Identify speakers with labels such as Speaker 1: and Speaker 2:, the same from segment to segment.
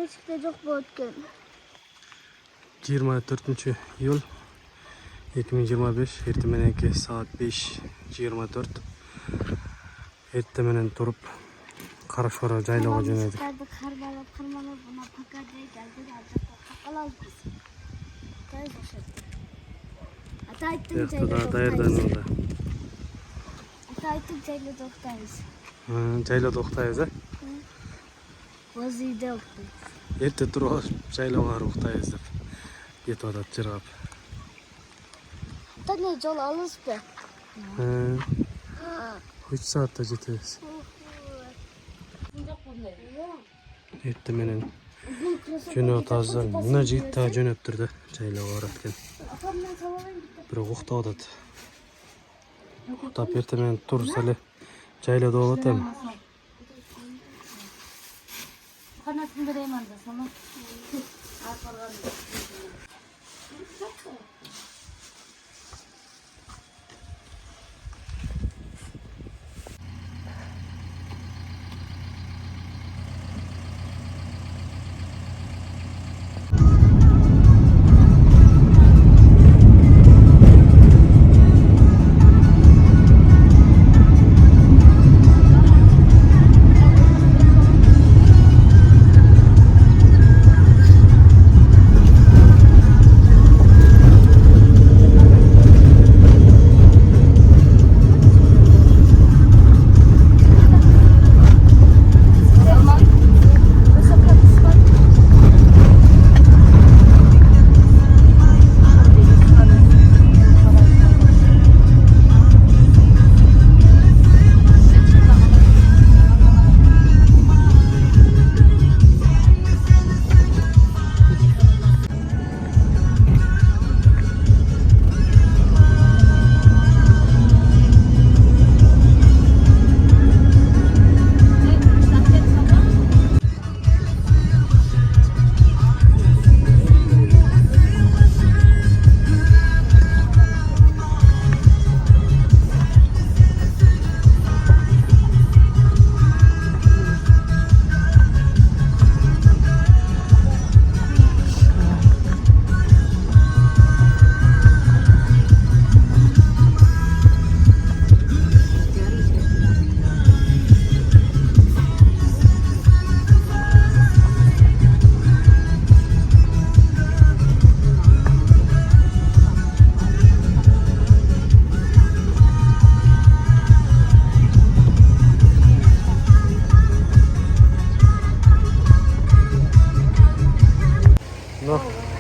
Speaker 1: eşikte çok bu ötken.
Speaker 2: 24 iyul 2025 ertemenenki saat 5:24. Ertemenen turup Karaşora jaylaga jönödük.
Speaker 1: Karmalap buna pakadaya geldi. Kakalaz biz. Gel boşalt. Ata aytdım jayla
Speaker 2: Daярданууда.
Speaker 1: Ata aytdım jayla toktayız.
Speaker 2: Жайлоо уктайбыз а?
Speaker 1: Боз үйдө уктайбыз.
Speaker 2: Эрте туруп жайлоого барып уктайбыз деп кетип атат жыргап.
Speaker 1: Ата не жол алыс бе?
Speaker 2: 3 saatта жетебиз. Эртеменен жөнөп атабыздан мына жигит дагы жөнөптүр да жайлоого барат экен. Бирок уктап атат. Уктап эртеменен турса эле жайлоодо болот эми.
Speaker 1: Kanatını vereyim anda sana.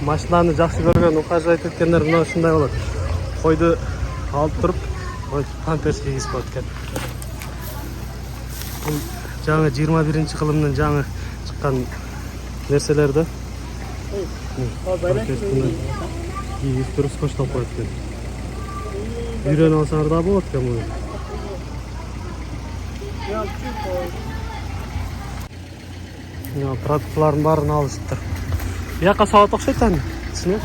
Speaker 2: Машинаны жакшы көргөн, ухаживать эткендер мына ушундай болот. Койду алып туруп, памперс кийгизип коет экен. Бул жаңы 21-кылымдын жаңы чыккан нерселер да. Кийгизип туруп скотчтоп коет экен. Үйрөнүп алсаңар да болот экен муну. Продуктлардын баарын алышыптыр. Бияққа сауат окшойт аны, түсүнө?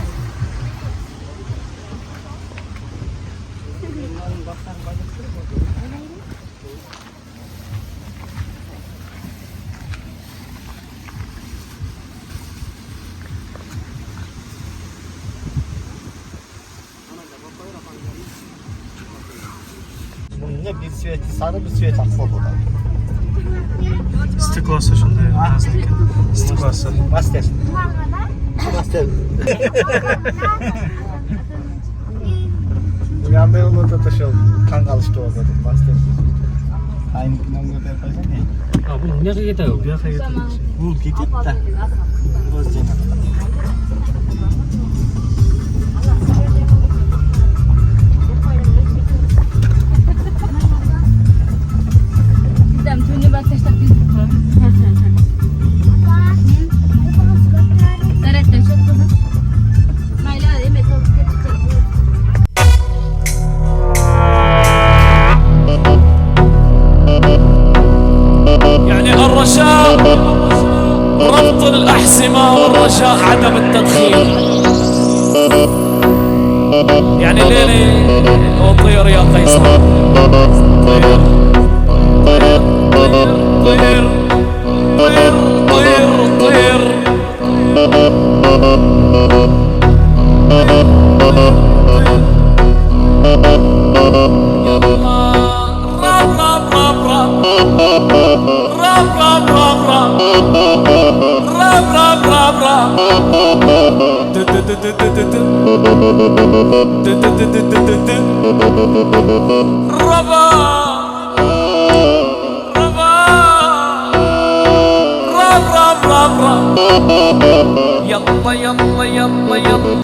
Speaker 3: Bunun bir sveti sarı, bir sveti aksa болады.
Speaker 2: Стеклосы ушундай разный экен. Стеклосы.
Speaker 3: Мастер. Мастер. Андай болот ошол кан калыштуу болот. Мастер. Айныкынан көтөрүп койсоң не?
Speaker 2: Бул эмнеге кетеби? Бияка кетет.
Speaker 3: Бул кетет да. Роз жеңе.
Speaker 4: ربط الأحزمة والرجاء عدم التدخين. يعني ليلي وطير يا قيصر، طير طير طير طير طير طير طير ربا ربا رب رب رب رب يلا يلا يلا يلا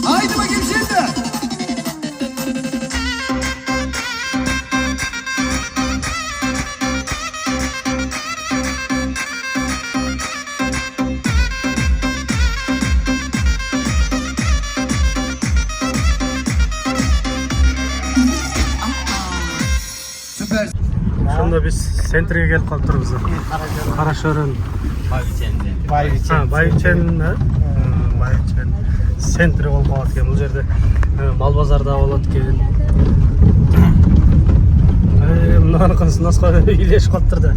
Speaker 3: Haydi bakayım şimdi. Süper.
Speaker 2: Sonunda biz sentriga kelip kalptırбыз. Карашорун. Байбичен сентри болуп калат экен. Бул жерде мал базар да болот экен. Мынаныкысы наска үйлешип калыптыр да.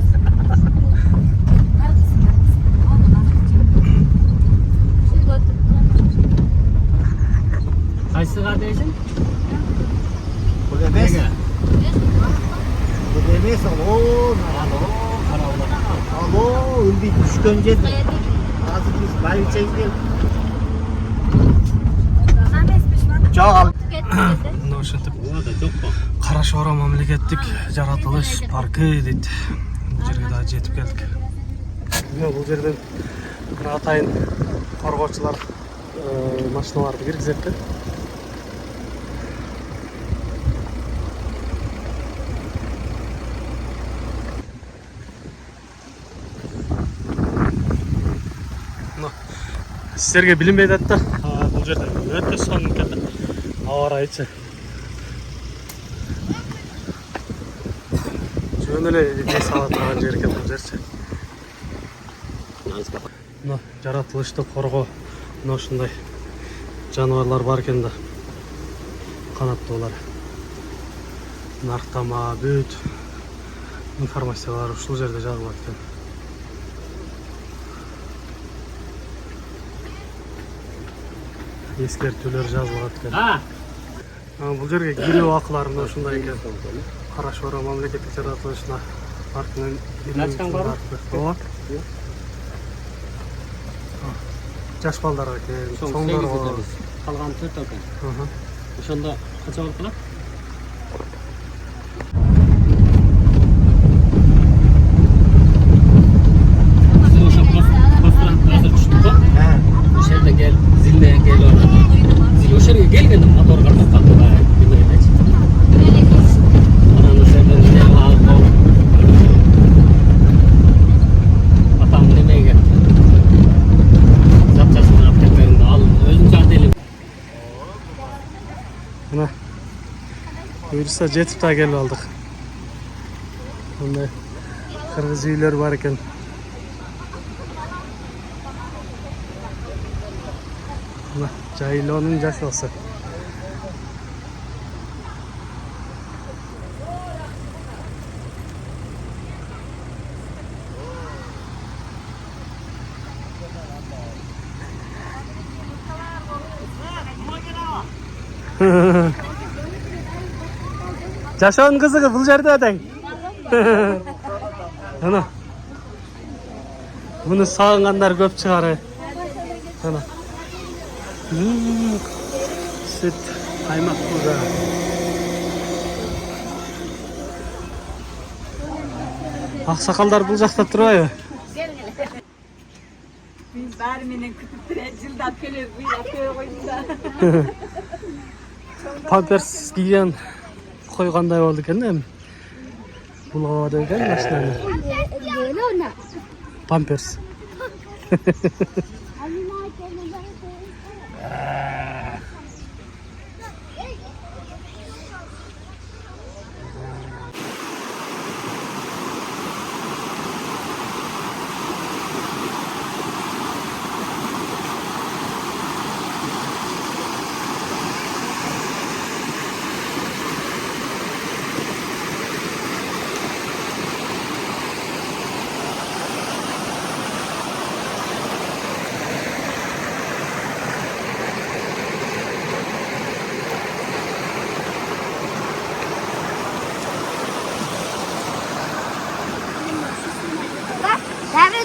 Speaker 2: Кайсыга дейсиң?
Speaker 3: Bu demez. Bu demez. Alo, ülbi düşkön jedi. Hazır biz bayıçayız. Жок.
Speaker 2: Мына ошентип Карашора мамлекеттик жаратылыш паркы дейт. Бул жерге да жетип келдик. Бул жерден атайын коргоочулар машиналарды киргизет да. Сіздерге білінбей жатты. Бұл жерде өте соң келді. Ауа райычы. Жөн эле эс ала турган жер экен бул жерчи. Мына жаратылышты коргоо, мына ушундай жаныбарлар бар экен да. Канаттуулар. Нарктама, бүт информациялар ушул жерде жазылат экен. Ескертүүлөр жазылат экен. Бул жерге кирүү акылары ушундай экен. Карашора мамлекеттик жаратылышына паркынын ачкан барбы? Ооба. Жаш балдарга экен, чоңдорго.
Speaker 5: Калган 4 экен. Ошондо канча болуп калат?
Speaker 2: Mına buyursa жетип та келип алдык. Мындай кыргыз үйлөр бар экен. Мына жайлоонун жашоосу. Жашоонун кызыгы бул жерде тең. Ana. Bunu sağınganlar көп чыгары. Ana. Süt, kaymak burada. Aksakallar bul жақта турбайбы?
Speaker 6: Biz bari meni kütüp ture жылдап келип буйлап көй койдук да.
Speaker 2: Памперс кийген койгандай болду экен эми. Bulava ekan mashinani.
Speaker 1: Böyle ona.
Speaker 2: Pampers.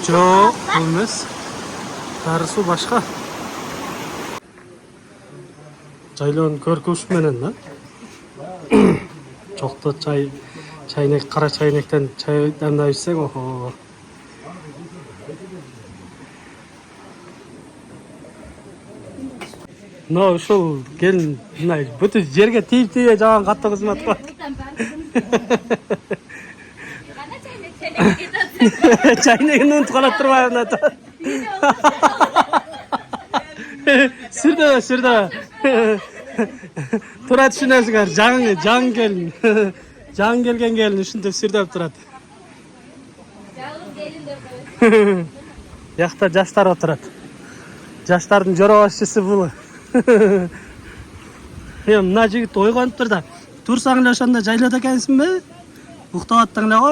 Speaker 2: Жоқ, бұл емес. Тарысы башқа. Жайлауын көркөш менен да. Жоқты чайнек, қара чайнектен чай дамдап ішсең, охо. Но ушул келин мындай бүтүн жерге тийип жаган катты кызмат кылат. Çayını unut kalattırmayın da. Sırda. Turat şunasıgar, can gelin. Can gelin, üstünde sırda turat. Yakta jaşlar oturat. Jaşların joro başçısı bulu. Ya mına jigit oygonuptur da. Tursaң эле ошондо жайлоодо экенсиңби? Уктап аттың эле го.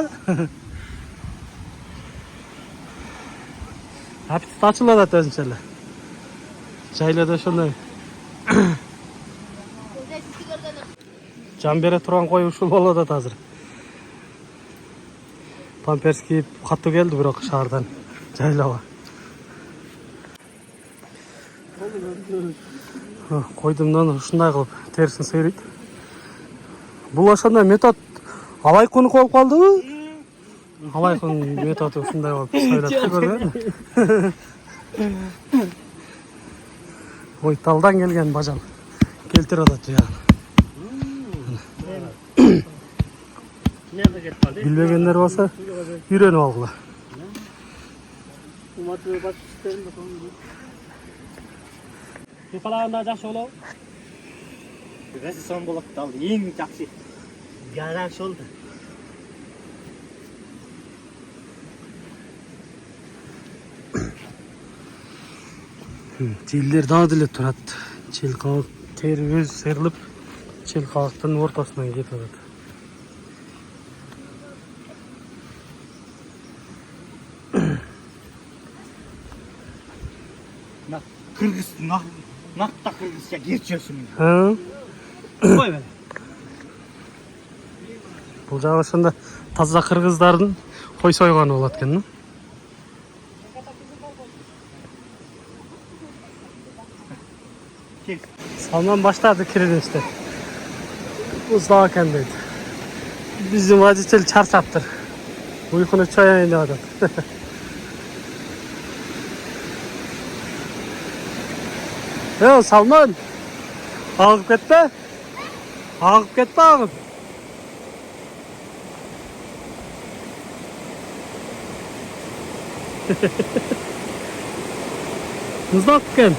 Speaker 2: Аппетит ачылып атат өзүнчө эле. Жайлоодо ошондой. Жан бере турган кой ушул болуп атат азыр. Памперс кийип катуу келди бирок шаардан жайлоого. Койдумдан ушундай кылып терисин сыйрыйт. Бул ошондой метод алайкунук болуп калдыбы? Алайкун методу ушундай болуп сойлоп көргөн. Ой, талдан келген бажал. Келтирип атат жаган. Билбегендер болсо үйрөнүп алгыла. Калганда жакшы болобу?
Speaker 3: Біраз сон болады да, ең жақсы. Гараж oldu.
Speaker 2: Жиллер дагы деле турат. Жел кабак тери өз серилип, жел кабактын ортосунан кетип атат.
Speaker 3: Kırgız, nakta Kırgızca geçiyorsun.
Speaker 2: Koy beni. Бұл жағы ошондо таза кыргыздардын кой сойгону болот экен. Салман баштады кирилишти. Уздап экен дейт. Биздин водитель чарчаптыр. Уйкуну чояйын деп атат. Салман, ағып кетті? Ағып кетті ағып. Мұздақ кен.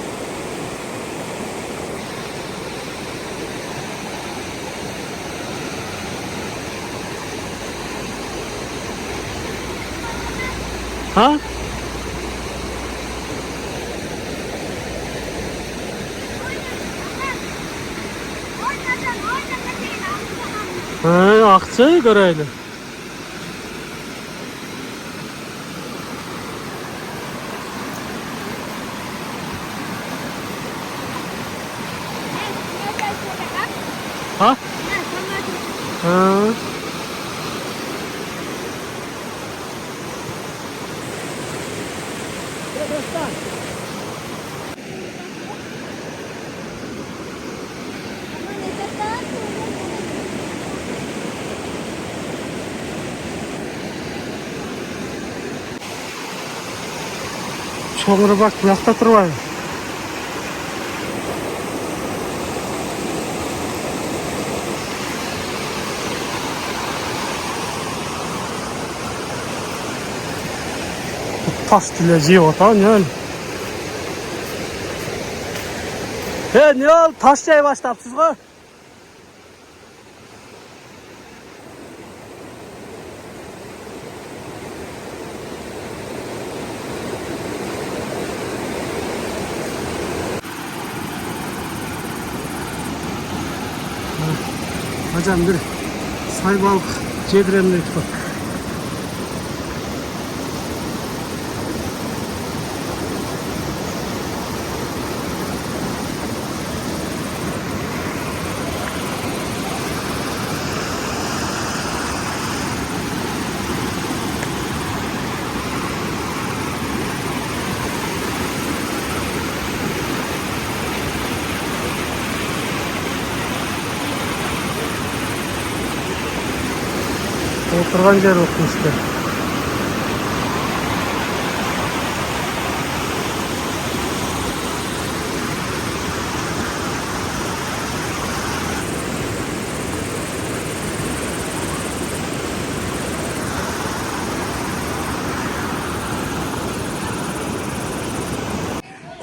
Speaker 2: Ha? Akçayı görelim. Ha? Ha. Çoğunu bak, bu yakta turbayım. taş dile jeyip otan ne öyle? Ne ol? Taş jey başlapsız go. Hocam bir say balık cediremle tut. Oturgan yer okmuştu.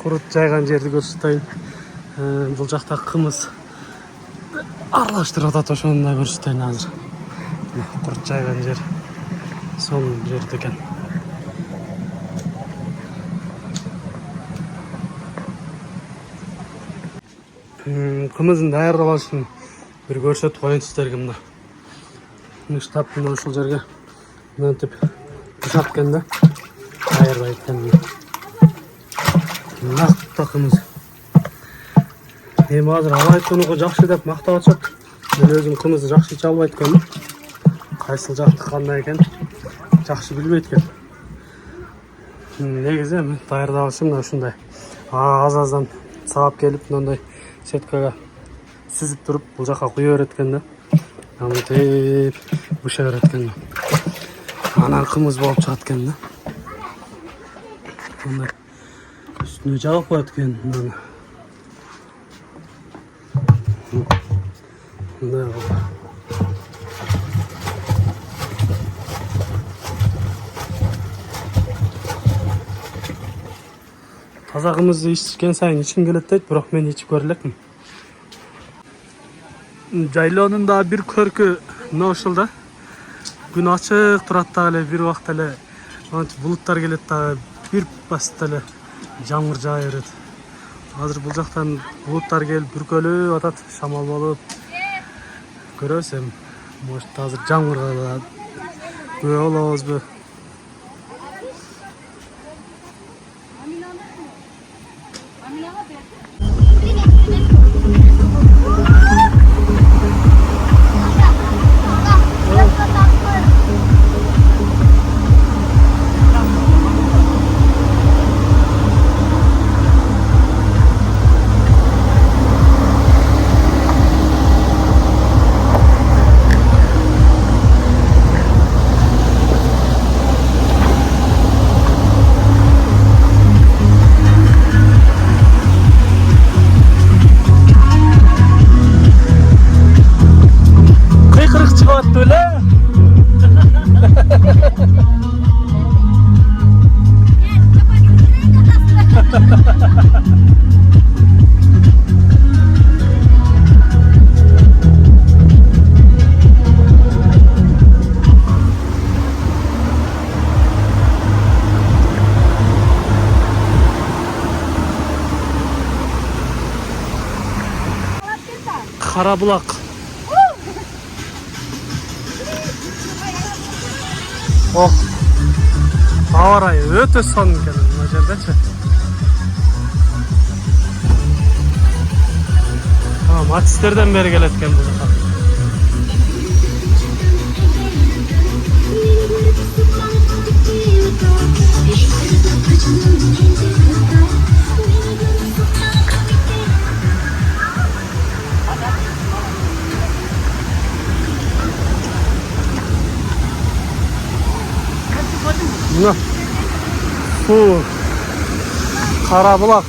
Speaker 2: Kurut жайган жерди көрсөтөйүн. Бул жакта кымыз аралаштырып атат, ошону да көрсөтөйүн азыр. Kurut жайган жер son жерде экен. Кымыздын даярдалышын бир көрсөтүп коеюн сиздерге мына. Штаб мына ушул жерге мынтип бышак экен да. Даярдайт экен. Накта кымыз. Эми азыр алай конуго жакшы деп мактап атышат. Мен өзүм кымызды жакшы иче албайт экенмин. Кайсыл жакты кандай экен жакшы билбейт экен. Негизи эми даярдалышы мына ушундай. Аз-аздан саап келип мындай сеткага сүзүп туруп бул жака куя берет экен да. Мынтип быша берет экен. Анан кымыз болуп чыгат экен да. Мындай üstüne жабып коет экен мына. Мындай таза кымызды ичкен сайын ичким келет дейт, бирок мен ичип көрө элекмин. Жайлоонун да бир көркү мына ушул да. Күн ачык турат да эле, бир убакта эле булуттар келет да, бир баста эле жамгыр жаа берет. Азыр бул жактан булуттар келип бүркөлүп атат, шамал болуп. Көрөбүз эми. Может азыр жамгырга күбө болобузбу? Karabulak. Oh. Hava rayı öte son gelin macerdeçi. Tamam, Atislerden beri geletken bu da. Mına su, Karabulak.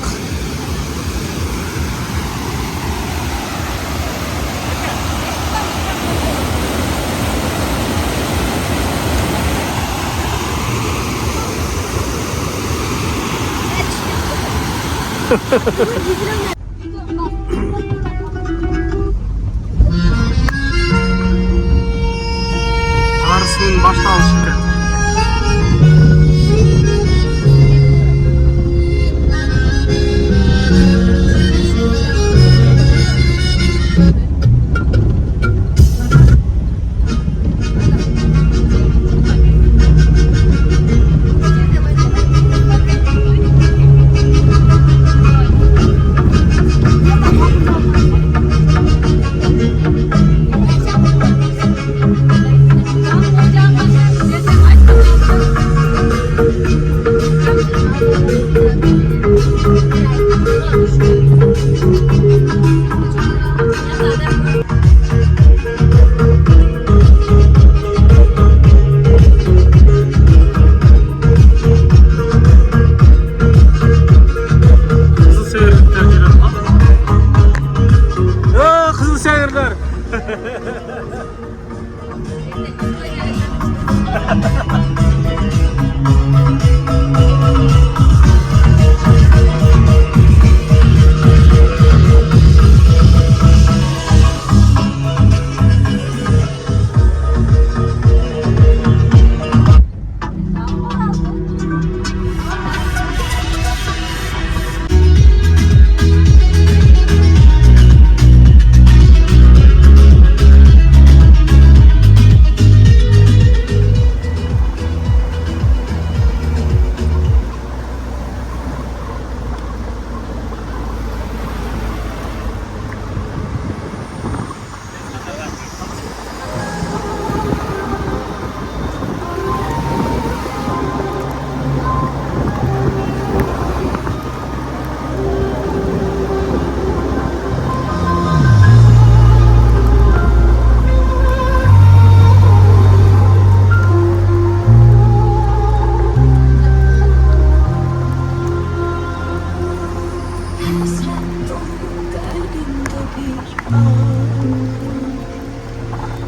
Speaker 2: Darısının başlanışı.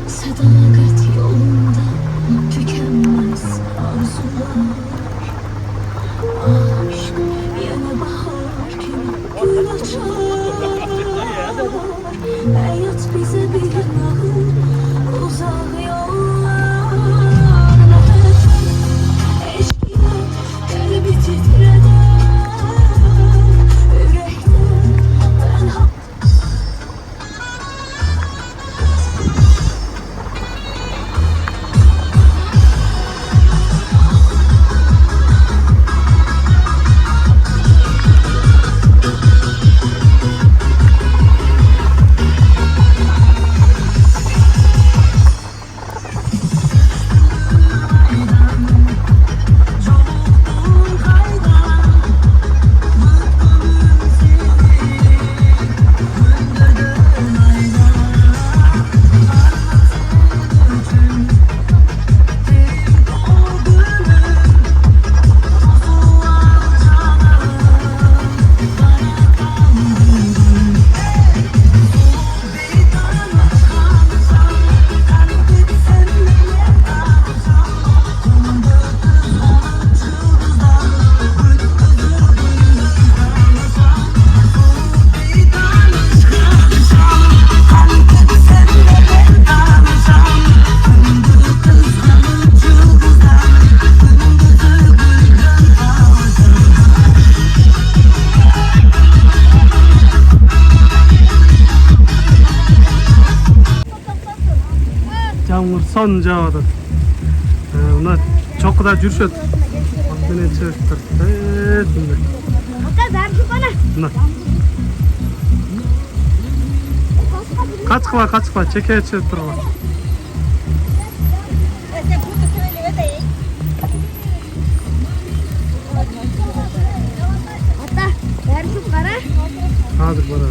Speaker 7: Sadakat yolunda tükenmez arzular. Aşk yine bahar gibi gül açar. Hayat bize bir nahır uzak yollar. Eşkıya kalbi titreder. Yürekte ben
Speaker 2: Yağmur son жауады. Мына чоқыда жүршөт. Менен чыгып турат. Мына. Kaçma, çekeye çıkıp turma.
Speaker 1: Hatta ver şu para.
Speaker 2: Hadi bana.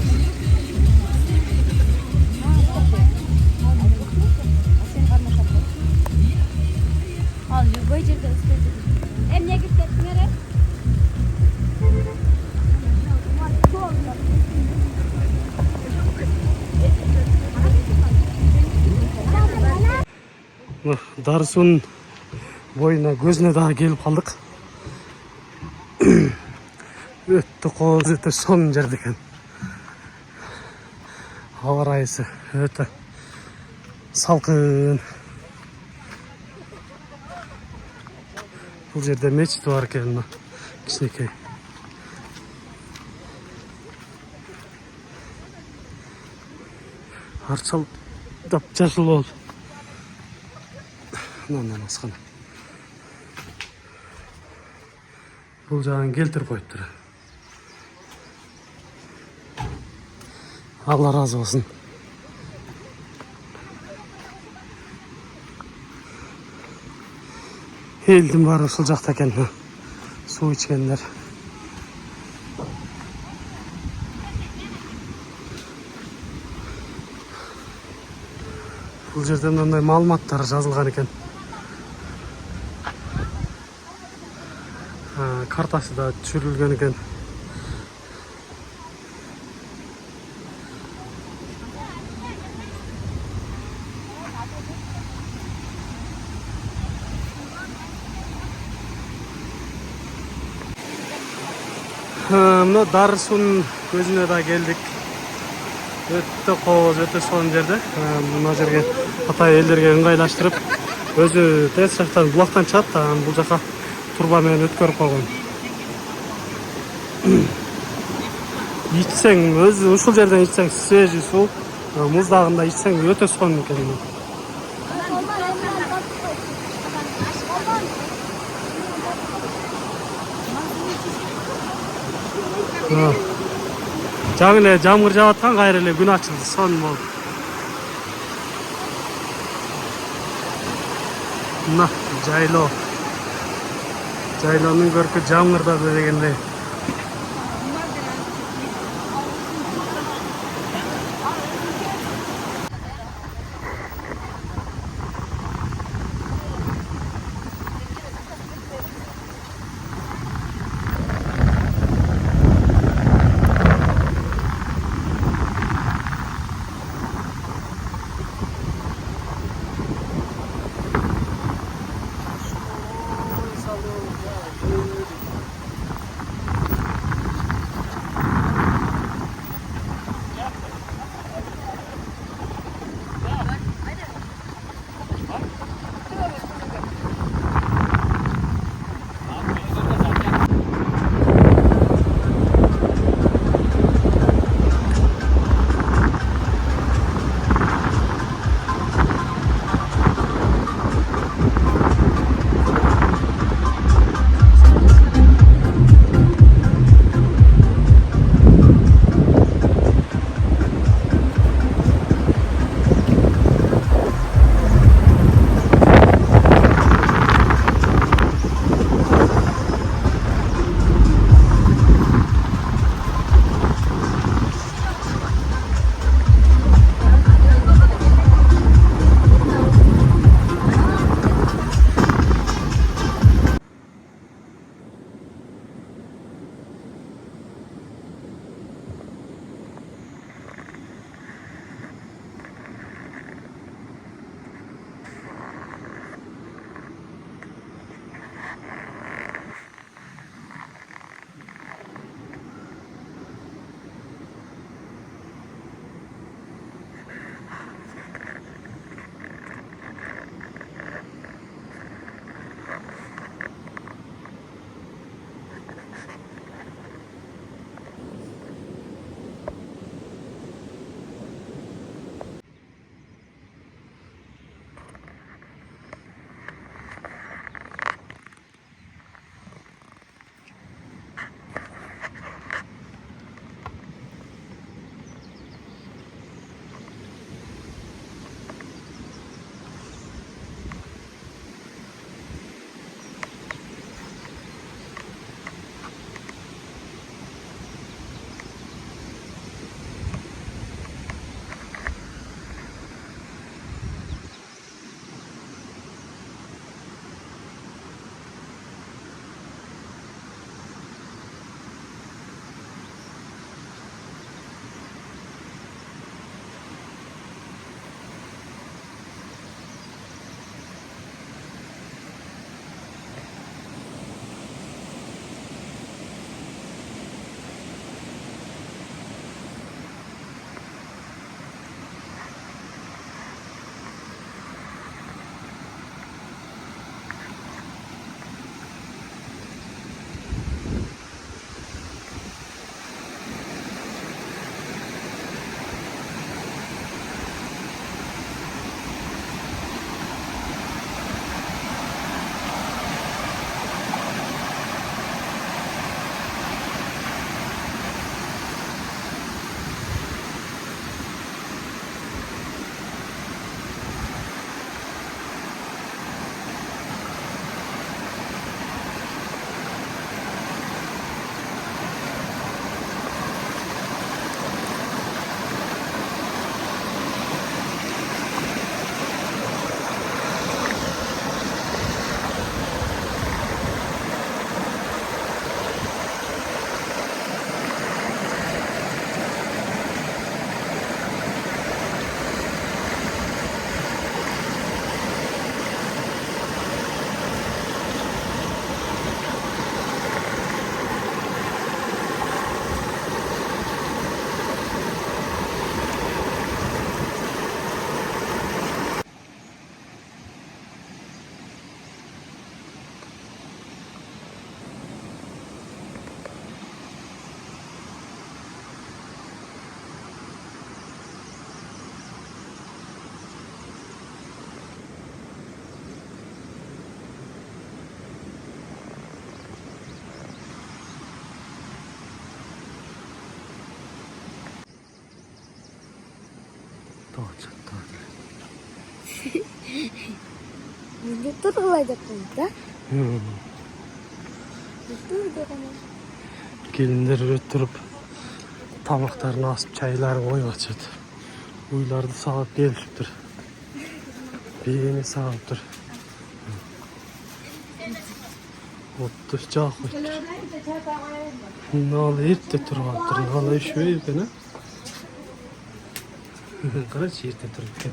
Speaker 1: Al любой жерде ыстырып. Эмне кирип кеттиңер?
Speaker 2: Darısının boyuna gözüne daha gelip kaldık. Өтті қоз, өте son жерде екен. Ауа райысы өте салқын. Бұл жерде мечіт бар екен, кішінекей. Арчалдап жасыл бол. Мынан асқан. Бұл жағын келтіріп қойып тұр. Алла разы болсын. Елдің бары ұшыл жақта екен, су ішкендер. Бұл жерде мынандай маалыматтар жазылған екен. Картасы да түсірілген екен. Мына Дарысудың көзіне да келдік. Өтті қоз, өте son жерде. Мына жерге Қытай елдерге ыңғайлаштырып, өзі тез жақтан бұлақтан шығады, бұл жаққа турбамен өткөріп қойған. Ичсең, өзі ушул жерден ичсең свежий су, мұздағында ичсең өте son екен. Жаңы эле жамгыр жаап кайра эле күн ачылды, son болду. Мына жайлоо. Жайлоонун көркү жамгырдады дегендей.
Speaker 1: Turg'ulayapmiz da.
Speaker 2: Kelinler öttürüp tamaklarını asıp çaylarını koyup açады. Uylardı sağıp gelişiptir. Beyni sağıptır. Ottu çağ koyuptur. Nalı ertte turuptur. Nalı işi ekan ha. Qarachi ertte turibdi.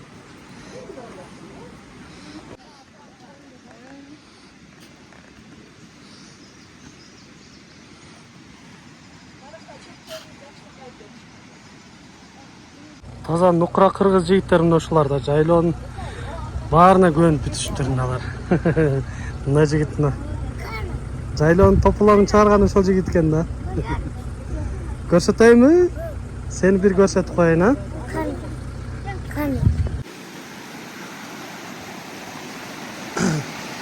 Speaker 2: Таза нукра кыргыз жигиттер мына ушуларда жайлоонун баарына көнүп бүтүшүптүр мыналар. Мына жигит мына жайлоонун топуларын чыгарган ошол жигит экен да. Көрсөтөймү? Сени бир көрсөтүп коеюн, а?
Speaker 1: Qani.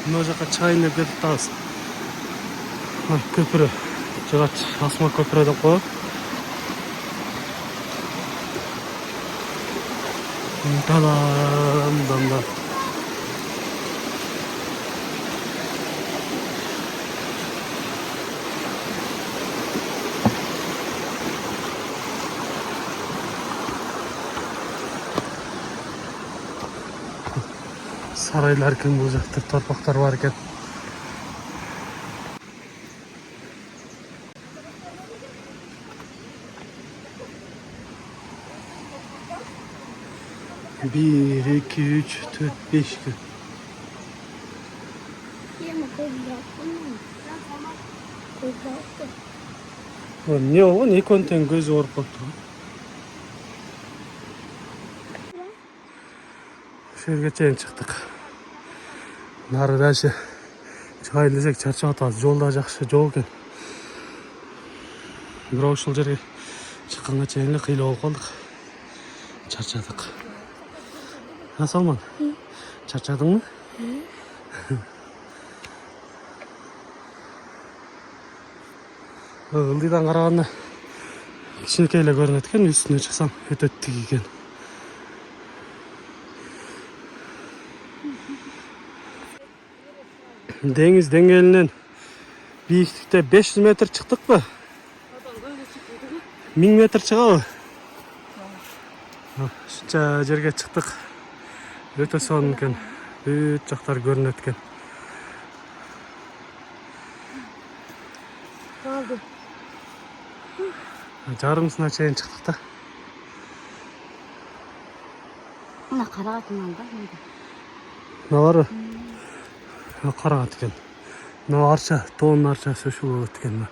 Speaker 2: Мына жака чыгайын деп кетип атабыз. Көпүрө. Жыгач асма көпүрө деп коет. Damda. Saraylar kim bu uzaktır, torpaklar var ekan. Bir, iki, üç, dört, beş gün. Ne o? Ne konten gözü orp oldu? Şöyle geçen çıktık. Narı dälşe çayılacak çarşı ataz. Yolda жақсы жол екен. Бирок ушул жерге чыкканга чейин эле кыйла болуп калдык. Чарчадык. Салман, чарчадыңбы? Ылдыйдан караганда кичинекей эле көрүнөт экен, үстүнө чыксам өтө тик экен. Деңиз деңгээлинен бийиктикте 500 метр чыктыкпы? 1000 метр чыгабы? Ушунча жерге чыктык. Өтө сонун экен. Бүт жактар көрүнөт экен.
Speaker 1: Kaldı.
Speaker 2: Жарымсына чейин чыктык да.
Speaker 1: Ana karagatın aldı.
Speaker 2: Мына бар. Карагат экен. Мына арча, тоонун арчасы ушул болот экен.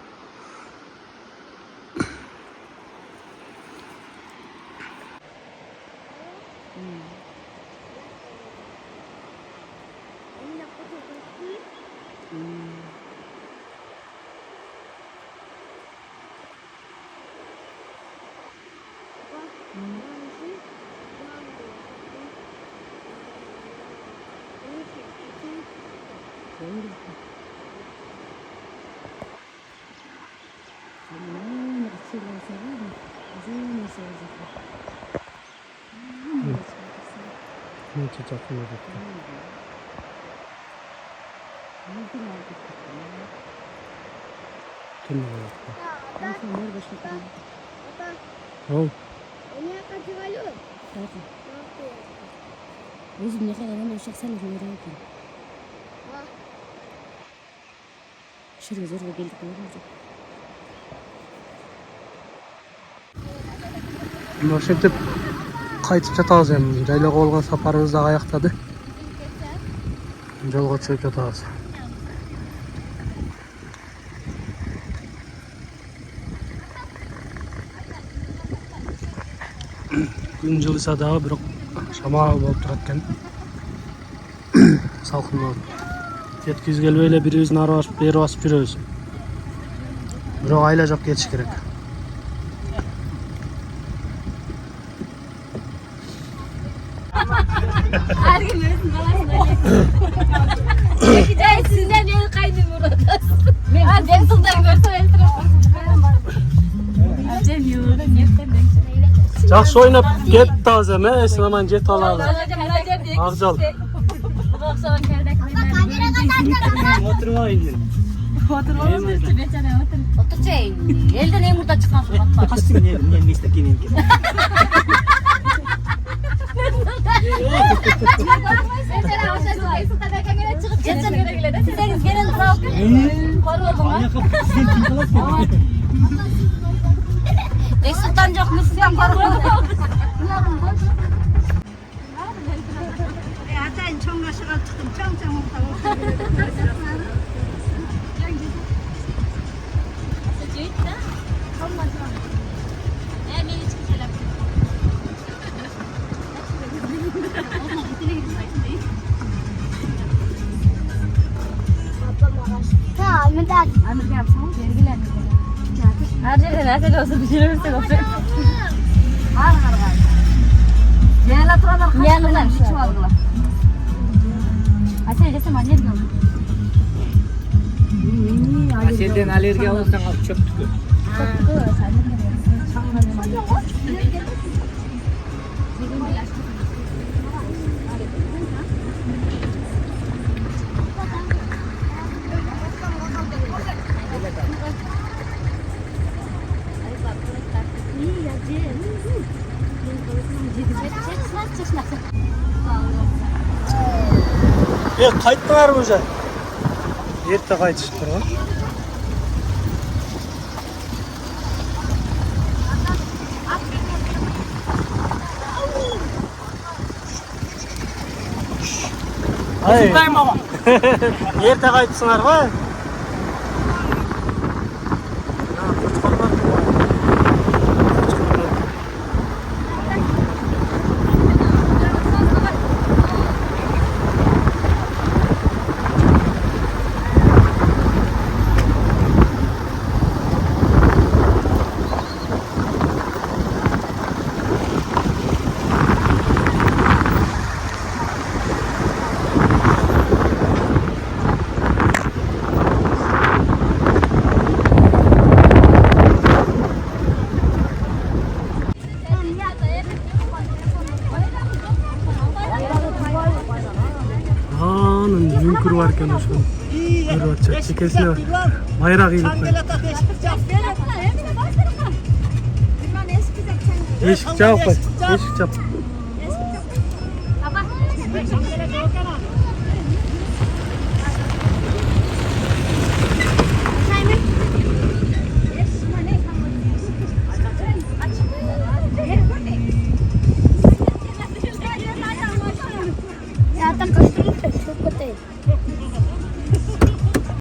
Speaker 2: 진짜 큰일이다.
Speaker 1: Өзüm ne kadar ama uşak sen de görüyorsun. Şuraya zorla geldik ne olacak?
Speaker 2: Ошентип кайтып жатабыз эми. Жайлоого болгон сапарыбызды аяктады. Жолго чыгып жатабыз. Күн жылыса дагы бирок шамал болуп турат экен. Салкын болуп. Жеткиз келбей эле бирибиздин ары басып, бери басып жүрөбүз. Бирок айла жок кетиш керек.
Speaker 1: Her gün özün balasın. Gideceğiz sizden beni kaydım burada. Ben sıldan görsem
Speaker 2: Жақсы ойнап кетті азам, сен аман жет алалы. Ақжал.
Speaker 1: okşayan kerdek.
Speaker 5: Oturup ayın.
Speaker 1: Otur çayın. Elden yumurta çıkan su batma.
Speaker 5: Kaçtın yerim, yerim istekin ki.
Speaker 1: Mesela o şey sultan gene çıkıp geçen güne güle de sizeniz gelin bırak. Korkudum ha.
Speaker 5: Sen kim kalasın?
Speaker 1: Sultan yok musun sen korkudum.
Speaker 6: Hatta 청가시가 çıktım 짱짱 먹다가.
Speaker 1: Harcayın nasıl olsa düşünürse olsun.
Speaker 6: Yerler turalar kaç
Speaker 1: Yerler
Speaker 6: tane
Speaker 1: şu
Speaker 6: bir çuvaldılar.
Speaker 1: Aslında desem anne diyor.
Speaker 5: Senden alerji olursan al çöp tükür.
Speaker 2: Qaytdilar o'sha. Erta qaytishibdir ha. Ay. Erta qaytsinlar-ku. Anın yunkur varken şu. Bir bakacak çekesine bak. Bayrak ilip koy. Eşik çabuk koy. Eşik çabuk.
Speaker 1: Baba.